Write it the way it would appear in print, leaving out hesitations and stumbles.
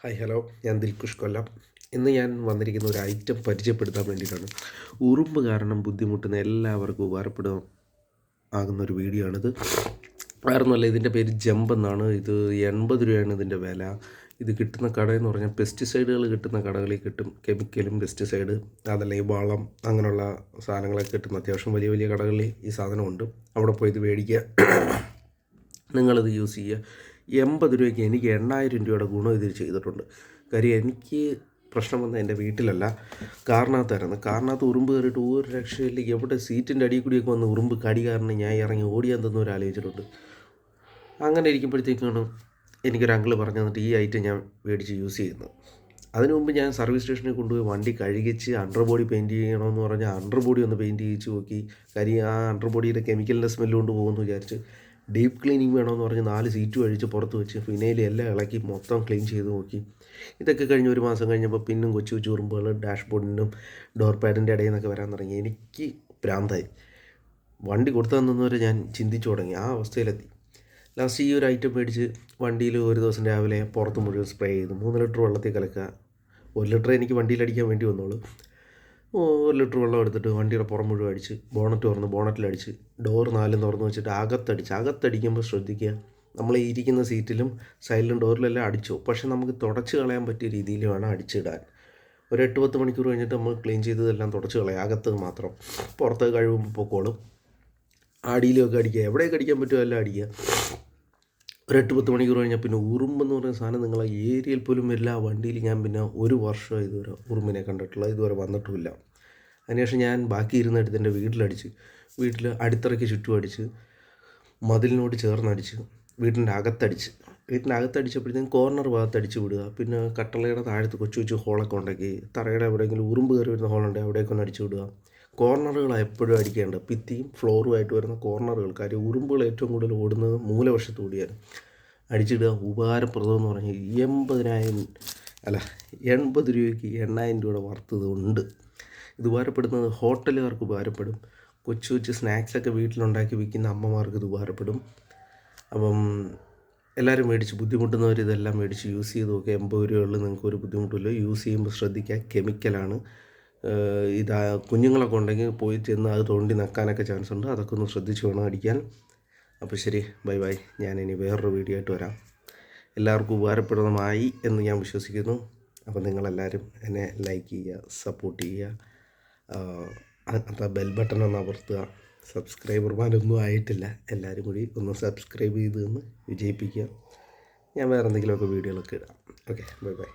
Hi hello, ഞാൻ ദിൽകുഷ് കൊല്ലം. ഇന്ന് ഞാൻ വന്നിരിക്കുന്ന ഒരു ഐറ്റം പരിചയപ്പെടുത്താൻ വേണ്ടിയിട്ടാണ്. ഉറുമ്പ് കാരണം ബുദ്ധിമുട്ടുന്ന എല്ലാവർക്കും ആകുന്നൊരു വീഡിയോ ആണിത്. വേറൊന്നുമല്ല, ഇതിൻ്റെ പേര് ജമ്പ് എന്നാണ്. ഇത് 80 രൂപയാണ് ഇതിൻ്റെ വില. ഇത് കിട്ടുന്ന കടയെന്ന് പറഞ്ഞാൽ പെസ്റ്റിസൈഡുകൾ കിട്ടുന്ന കടകളിൽ കിട്ടും. കെമിക്കലും പെസ്റ്റിസൈഡ്, അതല്ലെങ്കിൽ വളം, അങ്ങനെയുള്ള സാധനങ്ങളൊക്കെ കിട്ടുന്ന അത്യാവശ്യം വലിയ വലിയ കടകളിൽ ഈ സാധനമുണ്ട്. അവിടെ പോയി ഇത് മേടിക്കുക, നിങ്ങളിത് യൂസ് ചെയ്യുക. 80 രൂപയ്ക്ക് എനിക്ക് 8000 രൂപയുടെ ഗുണം ഇതിൽ ചെയ്തിട്ടുണ്ട്. കാര്യം എനിക്ക് പ്രശ്നം വന്ന എൻ്റെ വീട്ടിലല്ല, കാറിനകത്ത് ഉറുമ്പ് കയറിയിട്ട് ഒരു രക്ഷയില്ല. എവിടെ സീറ്റിൻ്റെ അടിയിൽ കൂടിയൊക്കെ വന്ന് ഉറുമ്പ് കടി കാരണം ഞാൻ ഇറങ്ങി ഓടിയാൻ തന്നെ ഒരു ആലോചിച്ചിട്ടുണ്ട്. അങ്ങനെ ഇരിക്കുമ്പോഴത്തേക്കാണ് എനിക്കൊരു അങ്കിള് പറഞ്ഞു തന്നിട്ട് ഈ ഐറ്റം ഞാൻ മേടിച്ച് യൂസ് ചെയ്യുന്നത്. അതിനു മുമ്പ് ഞാൻ സർവീസ് സ്റ്റേഷനിൽ കൊണ്ടുപോയി വണ്ടി കഴുകിച്ച് അണ്ടർ ബോഡി പെയിൻറ്റ് ചെയ്യണമെന്ന് പറഞ്ഞാൽ അണ്ടർ ബോഡി ഒന്ന് പെയിൻറ്റ് ചെയ്യിച്ച് നോക്കി. കാര്യം ആ അണ്ടർ ബോഡിയുടെ കെമിക്കലിൻ്റെ സ്മെല്ല് കൊണ്ട് പോകുമെന്ന് വിചാരിച്ച് ഡീപ്പ് ക്ലീനിങ് വേണമെന്ന് പറഞ്ഞ് 4 സീറ്റും അഴിച്ച് പുറത്ത് വെച്ച് ഫിനൈൽ എല്ലാം ഇളക്കി മൊത്തം ക്ലീൻ ചെയ്ത് നോക്കി. ഇതൊക്കെ കഴിഞ്ഞ് ഒരു മാസം കഴിഞ്ഞപ്പോൾ പിന്നും കൊച്ചു കൊച്ചു ഉറുമ്പുകൾ ഡാഷ്ബോർഡിനും ഡോർ പാഡിൻ്റെ ഇടയിൽ നിന്നൊക്കെ വരാൻ തുടങ്ങി. എനിക്ക് ഭ്രാന്തായി. വണ്ടി കൊടുത്തു തന്നവരെ ഞാൻ ചിന്തിച്ചു തുടങ്ങി. ആ അവസ്ഥയിലെത്തി. ലാസ്റ്റ് ഈ ഒരു ഐറ്റം മേടിച്ച് വണ്ടിയിൽ ഒരു ദിവസം രാവിലെ പുറത്ത് മുഴുവൻ സ്പ്രേ ചെയ്തു. 3 ലിറ്റർ വെള്ളത്തിൽ കലക്കുക. 1 ലിറ്റർ എനിക്ക് വണ്ടിയിൽ അടിക്കാൻ വേണ്ടി വന്നോളൂ. 1 ലിറ്റർ വെള്ളം എടുത്തിട്ട് വണ്ടിയുടെ പുറം മുഴുവൻ അടിച്ച്, ബോണറ്റിലടിച്ച്, ഡോർ 4 തുറന്ന് വെച്ചിട്ട് അകത്തടിക്കുമ്പോൾ ശ്രദ്ധിക്കുക, നമ്മൾ ഈ ഇരിക്കുന്ന സീറ്റിലും സൈഡിലും ഡോറിലെല്ലാം അടിച്ചു. പക്ഷെ നമുക്ക് തുടച്ച് കളയാൻ പറ്റിയ രീതിയിൽ വേണം അടിച്ചിടാൻ. ഒരു 8-10 മണിക്കൂർ കഴിഞ്ഞിട്ട് നമ്മൾ ക്ലീൻ ചെയ്തതെല്ലാം തുടച്ച് കളയാം, അകത്ത് മാത്രം. പുറത്ത് കഴിവുമ്പോൾ പൊക്കോളും. അടിയിലൊക്കെ അടിക്കുക, എവിടെയൊക്കെ അടിക്കാൻ പറ്റുമോ എല്ലാം അടിക്കുക. ഒരു 8-10 മണിക്കൂർ കഴിഞ്ഞാൽ പിന്നെ ഉറുമ്പെന്ന് പറയുന്ന സാധനം നിങ്ങളെ ഏരിയയിൽ പോലും വരില്ല. ആ വണ്ടിയിൽ ഞാൻ പിന്നെ ഒരു വർഷം ഇതുവരെ ഉറുമ്പിനെ കണ്ടിട്ടുള്ള, ഇതുവരെ വന്നിട്ടുമില്ല. അതിനുശേഷം ഞാൻ ബാക്കി ഇരുന്നെടുത്ത് എൻ്റെ വീട്ടിൽ അടിത്തറയ്ക്ക് ചുറ്റും അടിച്ച്, മതിലിനോട് ചേർന്നടിച്ച്, വീട്ടിൻ്റെ അകത്തടിച്ചപ്പോഴത്തേക്കും കോർണർ ഭാഗത്ത് അടിച്ച് വിടുക. പിന്നെ കട്ടളയുടെ താഴത്ത് കൊച്ചു ഹോളൊക്കെ ഉണ്ടെങ്കിൽ തറയുടെ എവിടെയെങ്കിലും ഉറുമ്പ് കയറി വരുന്ന ഹോളുണ്ടെങ്കിൽ അവിടേക്ക് ഒന്ന് അടിച്ചു വിടുക. കോർണറുകളാണ് എപ്പോഴും അടിക്കേണ്ടത്, ഭിത്തിയും ഫ്ലോറുമായിട്ട് വരുന്ന കോർണറുകൾ. കാര്യം ഉറുമ്പുകൾ ഏറ്റവും കൂടുതൽ ഓടുന്നത് മൂലവശത്ത് കൂടിയാണ്. അടിച്ചിടുക. ഉപകാരപ്രദമെന്ന് പറഞ്ഞാൽ 80 രൂപയ്ക്ക് 8000 രൂപയുടെ വർത്തത് ഉണ്ട്. ഇത് ഉപകാരപ്പെടുന്നത് ഹോട്ടലുകാർക്ക് ഉപകാരപ്പെടും. കൊച്ചു സ്നാക്സൊക്കെ വീട്ടിലുണ്ടാക്കി വിൽക്കുന്ന അമ്മമാർക്ക് ഇത് ഉപകാരപ്പെടും. അപ്പം എല്ലാവരും മേടിച്ച്, ബുദ്ധിമുട്ടുന്നവർ ഇതെല്ലാം മേടിച്ച് യൂസ് ചെയ്ത് നോക്കുക. 80 രൂപകളിൽ നിങ്ങൾക്ക് ഒരു ബുദ്ധിമുട്ടില്ല. യൂസ് ചെയ്യുമ്പോൾ ശ്രദ്ധിക്കുക, കെമിക്കലാണ്. കുഞ്ഞുങ്ങളൊക്കെ ഉണ്ടെങ്കിൽ പോയി ചെന്ന് അത് തോണ്ടി നക്കാനൊക്കെ ചാൻസ് ഉണ്ട്. അതൊക്കെ ഒന്ന് ശ്രദ്ധിച്ച് വേണം അടിക്കാൻ. അപ്പോൾ ശരി, ബൈ. ഞാനിനി വേറൊരു വീഡിയോ ആയിട്ട് വരാം. എല്ലാവർക്കും ഉപകാരപ്രദമായി എന്ന് ഞാൻ വിശ്വസിക്കുന്നു. അപ്പോൾ നിങ്ങളെല്ലാവരും എന്നെ ലൈക്ക് ചെയ്യുക, സപ്പോർട്ട് ചെയ്യുക. ആ ബെൽ ബട്ടൺ ഒന്ന് അമർത്തുക. സബ്സ്ക്രൈബർമാരൊന്നും ആയിട്ടില്ല, എല്ലാവരും കൂടി ഒന്ന് സബ്സ്ക്രൈബ് ചെയ്ത് വിജയിപ്പിക്കുക. ഞാൻ വേറെ എന്തെങ്കിലുമൊക്കെ വീഡിയോകളൊക്കെ ഇടാം. Okay, by.